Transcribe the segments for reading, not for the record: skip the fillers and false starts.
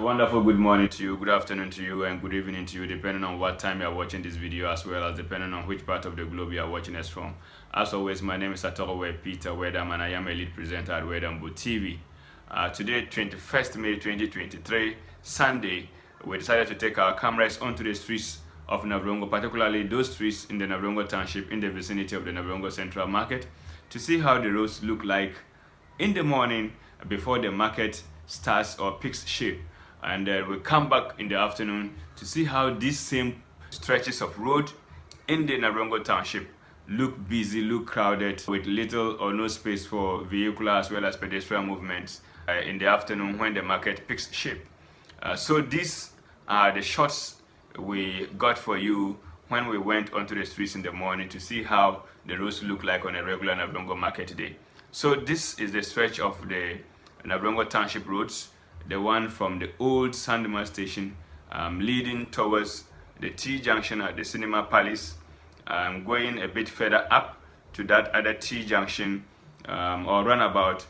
wonderful good morning to you, good afternoon to you, and good evening to you, depending on what time you are watching this video, as well as depending on which part of the globe you are watching us from. As always, my name is Atorowe Peter Wedam, and I am a lead presenter at Wedambo TV. Today, 21st May 2023, Sunday, we decided to take our cameras onto the streets of Navrongo, particularly those streets in the Navrongo township in the vicinity of the Navrongo Central Market, to see how the roads look like in the morning before the market starts or picks shape, and we'll come back in the afternoon to see how these same stretches of road in the Navrongo township look busy, look crowded, with little or no space for vehicular as well as pedestrian movements in the afternoon when the market picks shape. So these are the shots we got for you when we went onto the streets in the morning to see how the roads look like on a regular Navrongo market day. So this is the stretch of the Navrongo Township roads, the one from the old Sandman station leading towards the T-junction at the Cinema Palace, going a bit further up to that other T-junction or runabout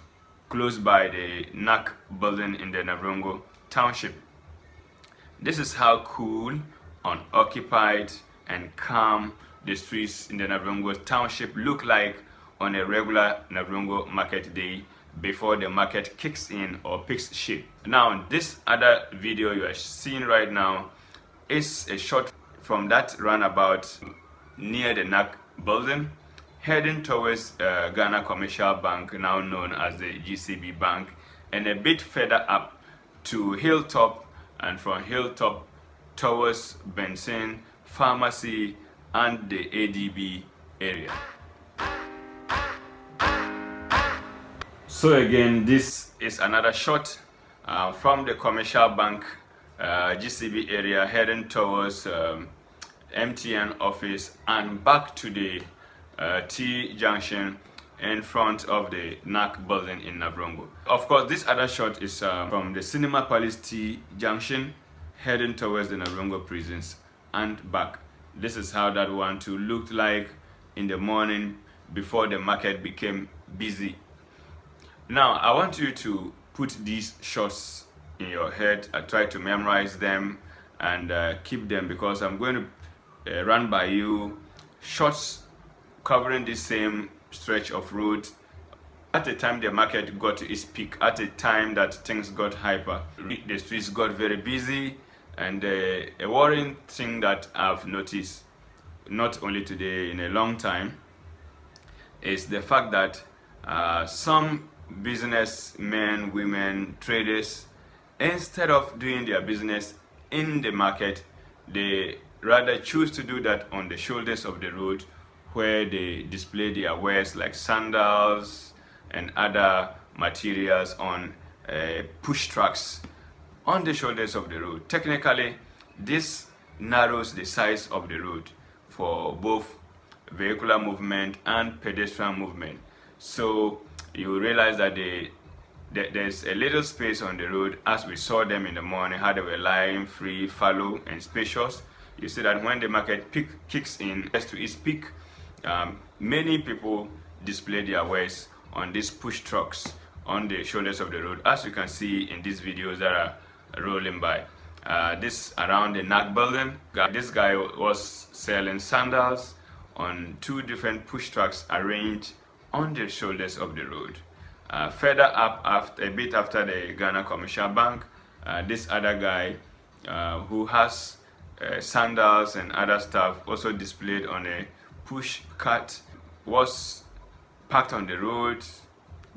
close by the NAC building in the Navrongo Township. This is how cool, unoccupied, and calm the streets in the Navrongo Township look like on a regular Navrongo market day before the market kicks in or picks shape. Now, this other video you are seeing right now is a shot from that runabout near the NAC building, heading towards Ghana Commercial Bank, now known as the GCB Bank, and a bit further up to Hilltop, and from Hilltop towards Benson Pharmacy and the ADB area. So again, this is another shot from the Commercial Bank GCB area heading towards MTN office and back to the T-junction in front of the NAC building in Navrongo. Of course, this other shot is from the Cinema Palace T-junction heading towards the Navrongo prisons and back. This is how that one too looked like in the morning before the market became busy. Now, I want you to put these shots in your head. I try to memorize them and keep them, because I'm going to run by you shots covering the same stretch of road at the time the market got to its peak, at a time that things got hyper. The streets got very busy, and a worrying thing that I've noticed, not only today, in a long time, is the fact that some businessmen, women, traders, instead of doing their business in the market, they rather choose to do that on the shoulders of the road, where they display their wares like sandals and other materials on push trucks on the shoulders of the road. Technically, this narrows the size of the road for both vehicular movement and pedestrian movement. So you realize that there's a little space on the road, as we saw them in the morning, how they were lying free, fallow, and spacious. You see that when the market kicks in as to its peak, many people display their wares on these push trucks on the shoulders of the road, as you can see in these videos that are rolling by. This around the NAC building, this guy was selling sandals on two different push trucks arranged on the shoulders of the road. Further up, a bit after the Ghana Commercial Bank, this other guy who has sandals and other stuff also displayed on a push cart, was parked on the road,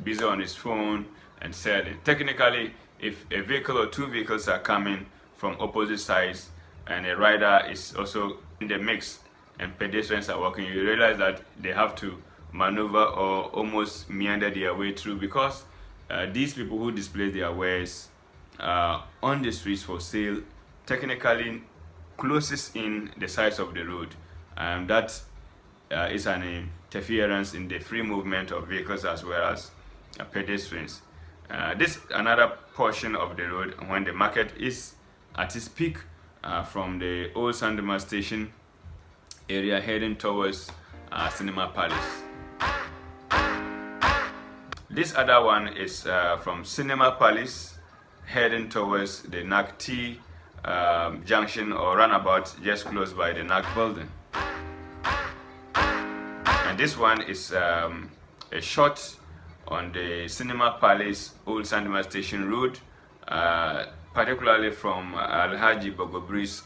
busy on his phone and selling. Technically, if a vehicle or two vehicles are coming from opposite sides and a rider is also in the mix and pedestrians are walking, you realize that they have to maneuver or almost meander their way through, because these people who display their wares on the streets for sale technically closes in the size of the road, and that is an interference in the free movement of vehicles as well as pedestrians. This another portion of the road when the market is at its peak, from the old Sandman station area heading towards Cinema Palace. This other one is from Cinema Palace heading towards the NAC T junction or runabout just close by the NAC building. And this one is a shot on the Cinema Palace Old Sandima Station Road, particularly from Alhaji Bogobri's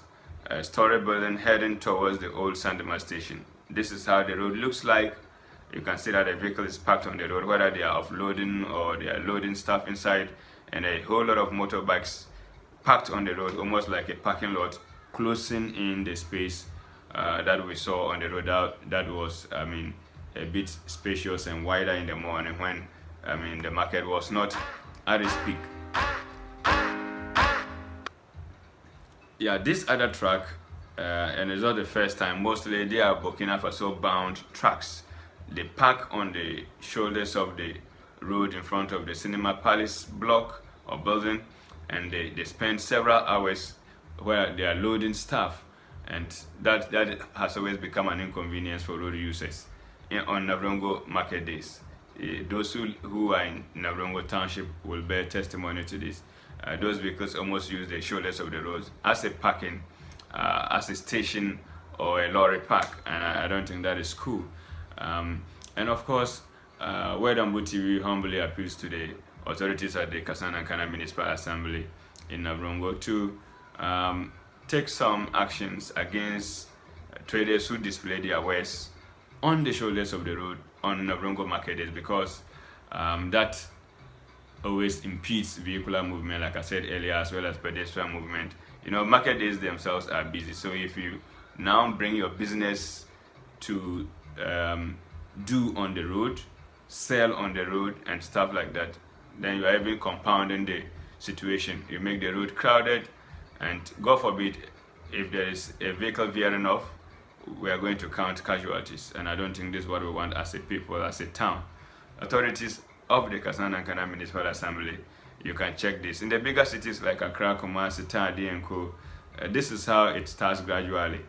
story building heading towards the Old Sandima Station. This is how the road looks like. You can see that the vehicle is parked on the road, whether they are offloading or they are loading stuff inside, and a whole lot of motorbikes parked on the road, almost like a parking lot, closing in the space that we saw on the road. That was, I mean, a bit spacious and wider in the morning when, I mean, the market was not at its peak. Yeah, this other truck, and it's not the first time, mostly they are Burkina Faso bound trucks. They park on the shoulders of the road in front of the Cinema Palace block or building, and they spend several hours where they are loading stuff, and that has always become an inconvenience for road users on Navrongo market days. Those who are in Navrongo township will bear testimony to this. Those vehicles almost use the shoulders of the roads as a parking, as a station or a lorry park, and I don't think that is cool. And of course, Wedambu TV humbly appeals to the authorities at the Kasana Municipal Assembly in Navrongo to take some actions against traders who display their wares on the shoulders of the road on Navrongo market days, because that always impedes vehicular movement, like I said earlier, as well as pedestrian movement. You know, market days themselves are busy, so if you now bring your business to do on the road, sell on the road and stuff like that, then you are even compounding the situation. You make the road crowded, and God forbid, if there is a vehicle veering off, we are going to count casualties, and I don't think this is what we want as a people, as a town. Authorities of the Kasana Municipal Assembly, you can check this. In the bigger cities like Accra, Kumasi, Tadi and Co, this is how it starts gradually.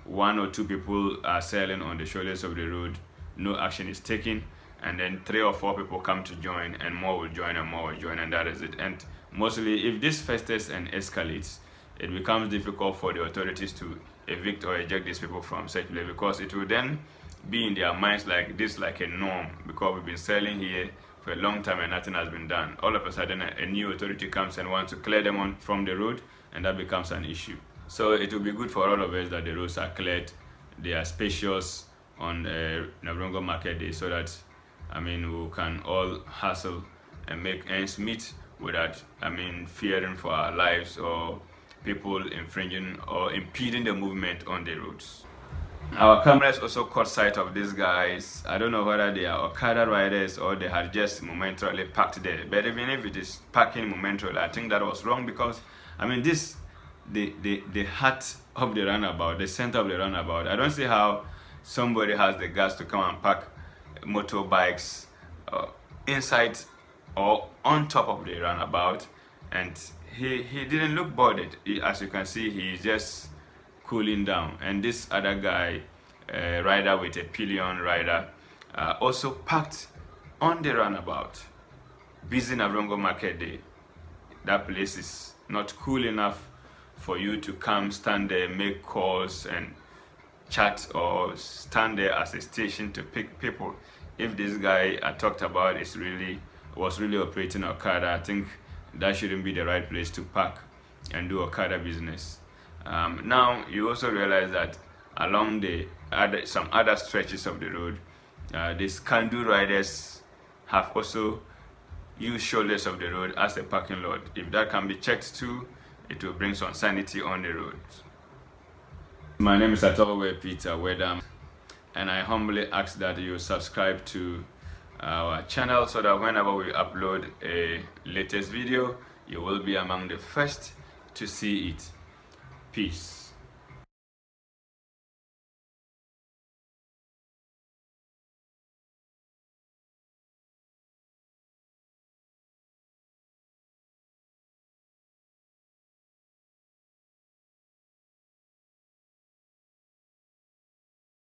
One or two people are selling on the shoulders of the road, no action is taken, and then 3 or 4 people come to join, and more will join and more will join, and that is it. And mostly, if this festers and escalates, it becomes difficult for the authorities to evict or eject these people from such place, because it will then be in their minds like this, like a norm, because we've been selling here for a long time and nothing has been done. All of a sudden, a new authority comes and wants to clear them from the road, and that becomes an issue. So it will be good for all of us that the roads are cleared, they are spacious on Navrongo market day, so that, I mean, we can all hustle and make ends meet without, I mean, fearing for our lives or people infringing or impeding the movement on the roads. Our cameras also caught sight of these guys. I don't know whether they are Okada riders or they had just momentarily parked there. But even if it is parking momentarily, I think that was wrong, because, I mean, this, the heart of the runabout, the center of the runabout, I don't see how somebody has the guts to come and park motorbikes inside or on top of the runabout, and he didn't look bothered. As you can see, he's just cooling down. And this other guy, rider with a pillion rider, also parked on the runabout. Busy Navrongo market day. That place is not cool enough for you to come stand there, make calls and chat, or stand there as a station to pick people. If this guy I talked about was really operating Okada, I think that shouldn't be the right place to park and do Okada business. Now you also realize that along some other stretches of the road, these Kandu riders have also used shoulders of the road as a parking lot. If that can be checked too, it will bring some sanity on the road. My name is Atolwe Peter Wedam, and I humbly ask that you subscribe to our channel so that whenever we upload a latest video, you will be among the first to see it. Peace.